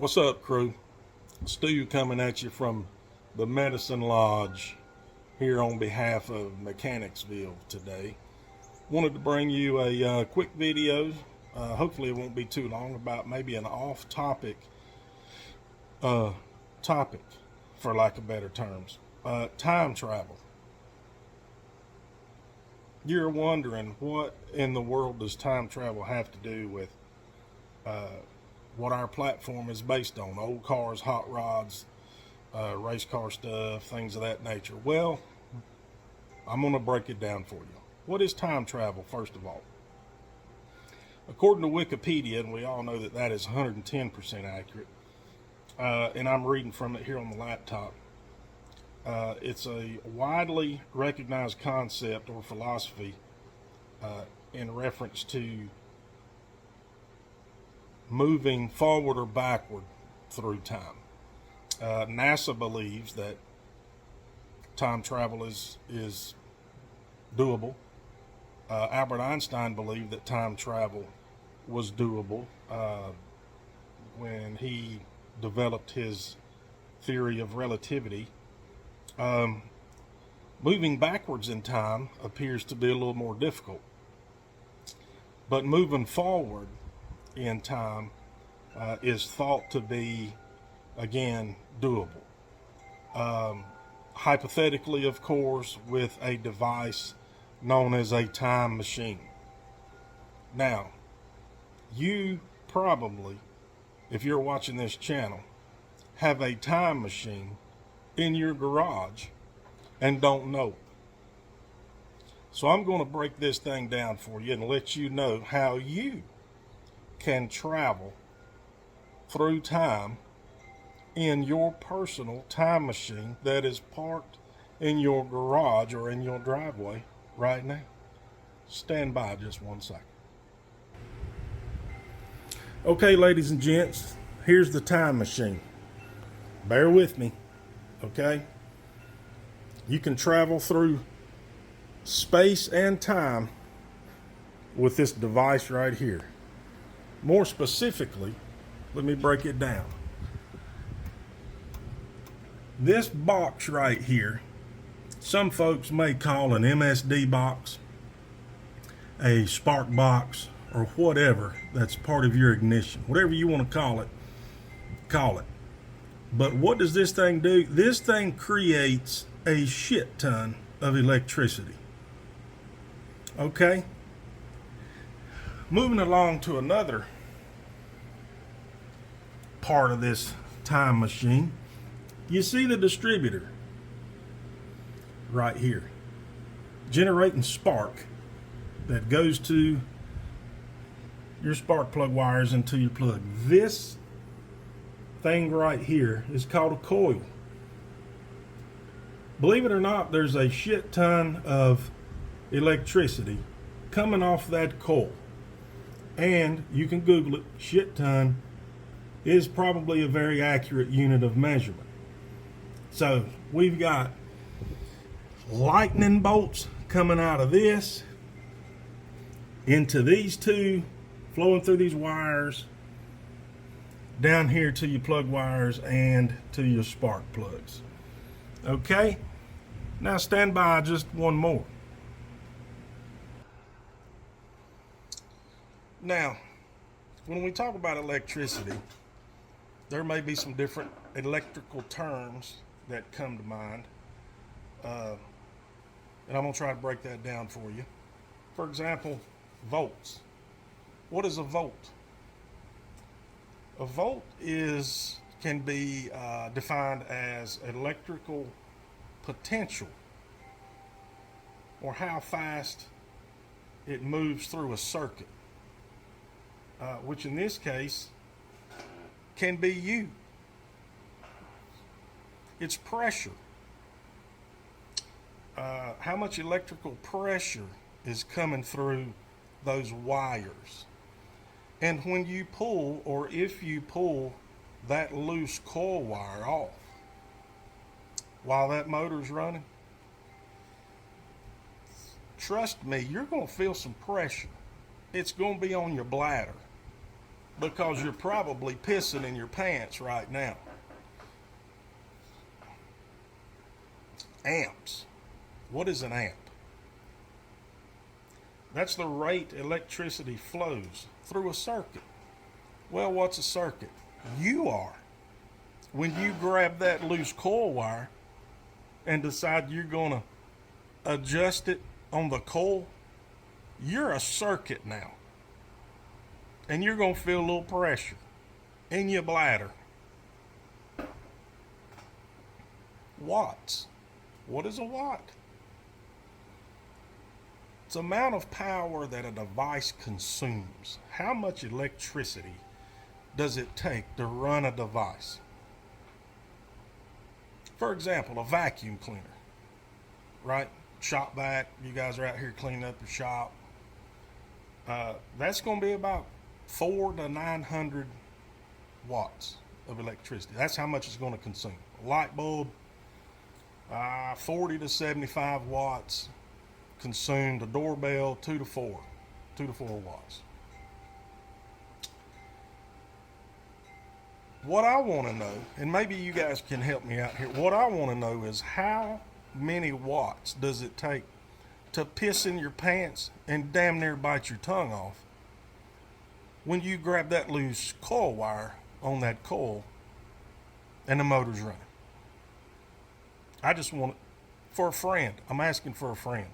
What's up, crew? Stu coming at you from the Medicine Lodge here on behalf of Mechanicsville today. Wanted to bring you a quick video. Hopefully it won't be too long, about maybe an off-topic topic, for lack of better terms. Time travel. You're wondering, what in the world does time travel have to do with what our platform is based on? Old cars, hot rods, race car stuff, things of that nature. Well, I'm going to break it down for you. What is time travel, first of all? According to Wikipedia, and we all know that that is 110% accurate, and I'm reading from it here on the laptop, it's a widely recognized concept or philosophy in reference to moving forward or backward through time. NASA believes that time travel is doable. Albert Einstein believed that time travel was doable when he developed his theory of relativity. Moving backwards in time appears to be a little more difficult, but moving forward in time is thought to be, again, doable. Hypothetically, of course, with a device known as a time machine. Now, you probably, if you're watching this channel, have a time machine in your garage and don't know it. So I'm going to break this thing down for you and let you know how you can travel through time in your personal time machine that is parked in your garage or in your driveway right now. Stand by just 1 second. Okay, ladies and gents, here's the time machine. Bear with me, okay? You can travel through space and time with this device right here. More specifically, let me break it down. This box right here, some folks may call an MSD box, a spark box, or whatever that's part of your ignition. Whatever you want to call it, call it. But what does this thing do? This thing creates a shit ton of electricity. Okay? Moving along to another part of this time machine, you see the distributor right here, generating spark that goes to your spark plug wires into your plug. This thing right here is called a coil. Believe it or not, there's a shit ton of electricity coming off that coil. And you can Google it. Shit ton is probably a very accurate unit of measurement. So we've got lightning bolts coming out of this into these two, flowing through these wires down here to your plug wires and to your spark plugs. Okay, now stand by just one more. Now, when we talk about electricity, there may be some different electrical terms that come to mind, and I'm going to try to break that down for you. For example, volts. What is a volt? A volt can be defined as electrical potential, or how fast it moves through a circuit, which in this case can be U. It's pressure. How much electrical pressure is coming through those wires. And when you pull, or if you pull that loose coil wire off while that motor's running, trust me, you're going to feel some pressure. It's going to be on your bladder. because you're probably pissing in your pants right now. Amps. What is an amp? That's the rate electricity flows through a circuit. Well, what's a circuit? You are. When you grab that loose coil wire and decide you're going to adjust it on the coil, you're a circuit now. And you're going to feel a little pressure in your bladder. Watts. What is a watt? It's the amount of power that a device consumes. How much electricity does it take to run a device? For example, a vacuum cleaner, right? Shop vac, you guys are out here cleaning up your shop. That's going to be about 400 to 900 watts of electricity. That's how much it's going to consume. A light bulb, 40 to 75 watts consumed. A doorbell, 2 to 4 watts. What I want to know, and maybe you guys can help me out here, what I want to know is how many watts does it take to piss in your pants and damn near bite your tongue off when you grab that loose coil wire on that coil and the motor's running? I just want it for a friend. I'm asking for a friend.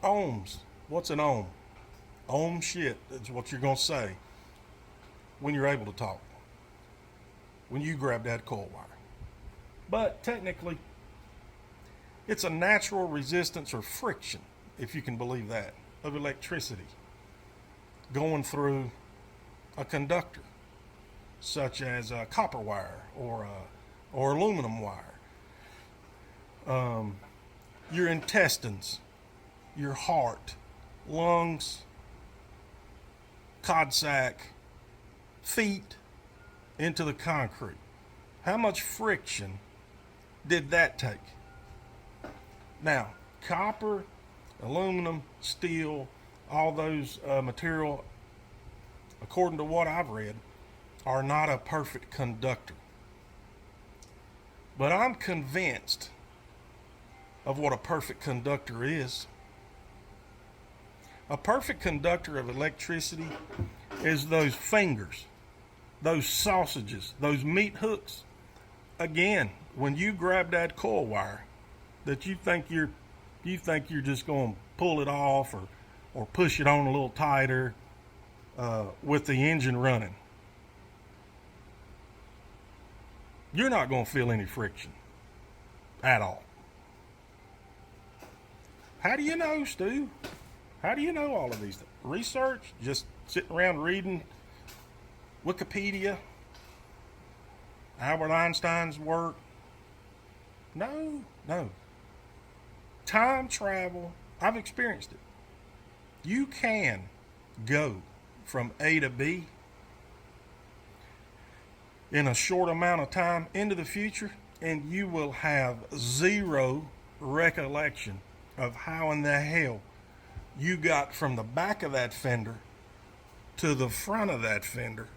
Ohms. What's an ohm? Ohm shit. That's what you're going to say when you're able to talk. When you grab that coil wire. But technically, it's a natural resistance or friction, if you can believe that, of electricity going through a conductor, such as a copper wire or aluminum wire. Your intestines, your heart, lungs, cod sac, feet into the concrete. How much friction did that take? Now, copper, aluminum, steel, all those material, according to what I've read, are not a perfect conductor. But I'm convinced of what a perfect conductor is. A perfect conductor of electricity is those fingers, those sausages, those meat hooks. Again, when you grab that coil wire that you think you're just going to pull it off or push it on a little tighter with the engine running, you're not going to feel any friction at all. How do you know, Stu? How do you know all of these things? Research? Just sitting around reading Wikipedia? Albert Einstein's work? No. Time travel, I've experienced it. You can go from A to B in a short amount of time into the future, and you will have zero recollection of how in the hell you got from the back of that fender to the front of that fender,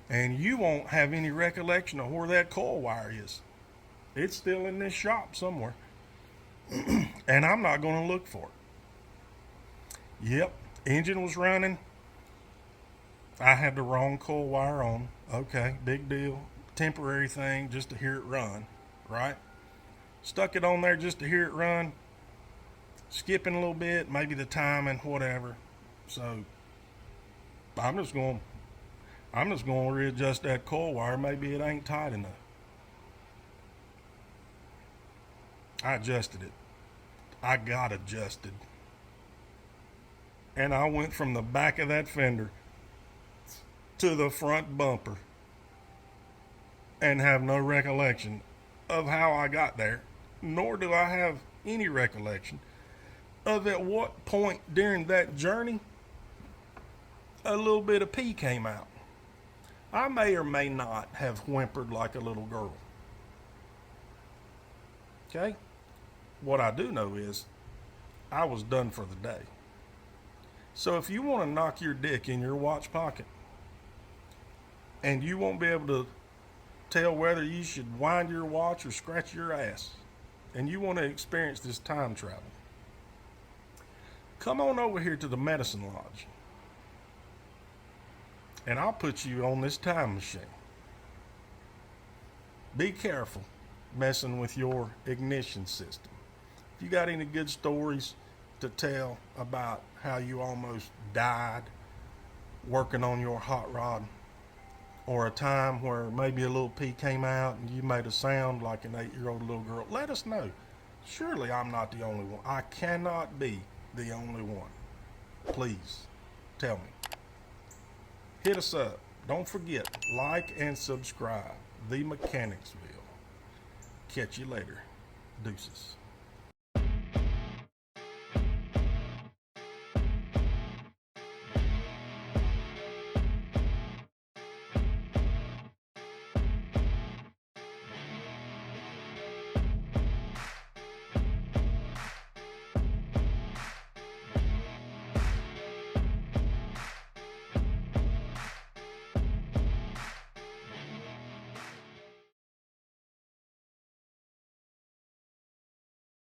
and you won't have any recollection of where that coil wire is. It's still in this shop somewhere, and I'm not going to look for it. Yep, engine was running. I had the wrong coil wire on. Okay, big deal. Temporary thing just to hear it run, right? Stuck it on there just to hear it run. Skipping a little bit, maybe the timing, whatever. So I'm just going to readjust that coil wire. Maybe it ain't tight enough. I adjusted it. I got adjusted. And I went from the back of that fender to the front bumper and have no recollection of how I got there, nor do I have any recollection of at what point during that journey a little bit of pee came out. I may or may not have whimpered like a little girl. Okay? What I do know is I was done for the day. So if you want to knock your dick in your watch pocket and you won't be able to tell whether you should wind your watch or scratch your ass, and you want to experience this time travel, come on over here to the Medicine Lodge and I'll put you on this time machine. Be careful messing with your ignition system. If you got any good stories to tell about how you almost died working on your hot rod, or a time where maybe a little pea came out and you made a sound like an 8-year-old little girl, let us know. Surely I'm not the only one. I cannot be the only one. Please tell me. Hit us up. Don't forget, like and subscribe. The Mechanicsville. Catch you later. Deuces.